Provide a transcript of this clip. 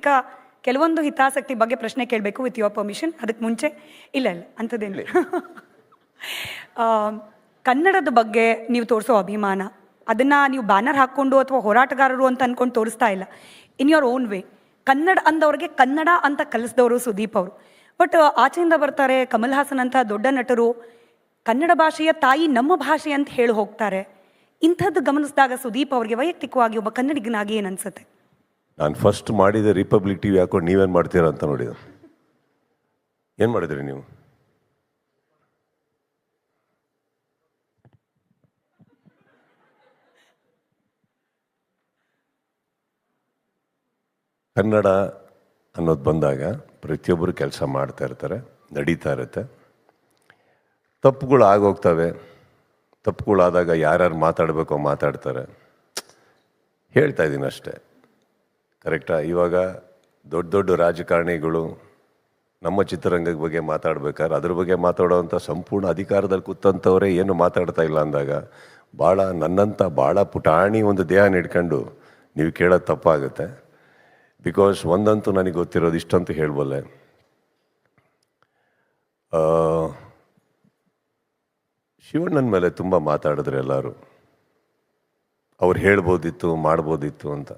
ಸಾಂಸ್ಕೃತಿಕ ಕೆಲವೊಂದು ಹಿತಾಸಕ್ತಿ ಬಗ್ಗೆ ಪ್ರಶ್ನೆ ಕೇಳಬೇಕು ವಿತ್ ಯುವರ್ ಪರ್ಮಿಷನ್. ಅದಕ್ಕೆ ಮುಂಚೆ ಇಲ್ಲ ಅಂಥದ್ದೇನು ಕನ್ನಡದ ಬಗ್ಗೆ ನೀವು ತೋರಿಸೋ ಅಭಿಮಾನ, ಅದನ್ನು ನೀವು ಬ್ಯಾನರ್ ಹಾಕ್ಕೊಂಡು ಅಥವಾ ಹೋರಾಟಗಾರರು ಅಂತ ಅಂದ್ಕೊಂಡು ತೋರಿಸ್ತಾ ಇಲ್ಲ. In your own way Kannada ಅಂದವ್ರಿಗೆ ಕನ್ನಡ ಅಂತ ಕಲಿಸಿದವರು ಸುದೀಪ್ ಅವರು. ಬಟ್ ಆಚೆಯಿಂದ ಬರ್ತಾರೆ ಕಮಲ್ ಹಾಸನ್ ಅಂತ ದೊಡ್ಡ ನಟರು ಕನ್ನಡ ಭಾಷೆಯ ತಾಯಿ ನಮ್ಮ ಭಾಷೆ ಅಂತ ಹೇಳಿ ಹೋಗ್ತಾರೆ. ಇಂಥದ್ದು ಗಮನಿಸಿದಾಗ ಸುದೀಪ್ ಅವರಿಗೆ ವೈಯಕ್ತಿಕವಾಗಿ ಒಬ್ಬ ಕನ್ನಡಿಗನಾಗಿ ಏನು ಅನ್ಸುತ್ತೆ? ನಾನು ಫಸ್ಟ್ ಮಾಡಿದೆ ರಿಪಬ್ಲಿಕ್ ಟಿವಿ ಹಾಕೊಂಡು ನೀವೇನು ಮಾಡ್ತೀರಾ ಅಂತ ನೋಡಿದ. ಏನು ಮಾಡಿದ್ರಿ ನೀವು? ಕನ್ನಡ ಅನ್ನೋದು ಬಂದಾಗ ಪ್ರತಿಯೊಬ್ಬರು ಕೆಲಸ ಮಾಡ್ತಾ ಇರ್ತಾರೆ, ನಡೀತಾ ಇರುತ್ತೆ, ತಪ್ಪುಗಳು ಆಗೋಗ್ತವೆ. ತಪ್ಪುಗಳಾದಾಗ ಯಾರ್ಯಾರು ಮಾತಾಡಬೇಕೋ ಮಾತಾಡ್ತಾರೆ. ಹೇಳ್ತಾ ಇದ್ದೀನಿ ಅಷ್ಟೇ, ಕರೆಕ್ಟಾ? ಇವಾಗ ದೊಡ್ಡ ದೊಡ್ಡ ರಾಜಕಾರಣಿಗಳು ನಮ್ಮ ಚಿತ್ರರಂಗದ ಬಗ್ಗೆ ಮಾತಾಡ್ಬೇಕಾದ್ರೆ ಅದ್ರ ಬಗ್ಗೆ ಮಾತಾಡೋವಂಥ ಸಂಪೂರ್ಣ ಅಧಿಕಾರದಲ್ಲಿ ಕೂತಂಥವರೇ ಏನು ಮಾತಾಡ್ತಾ ಇಲ್ಲ ಅಂದಾಗ ನನ್ನಂಥ ಭಾಳ ಪುಟಾಣಿ ಒಂದು ದೇಹ ಹಿಡ್ಕೊಂಡು ನೀವು ಕೇಳೋದು ತಪ್ಪಾಗುತ್ತೆ. ಬಿಕಾಸ್ ಒಂದಂತೂ ನನಗೆ ಗೊತ್ತಿರೋದು ಇಷ್ಟಂತೂ ಹೇಳ್ಬಲ್ಲೆ, ಶಿವಣ್ಣನ ಮೇಲೆ ತುಂಬ ಮಾತಾಡಿದ್ರೆ ಎಲ್ಲರೂ. ಅವ್ರು ಹೇಳ್ಬೋದಿತ್ತು, ಮಾಡ್ಬೋದಿತ್ತು ಅಂತ.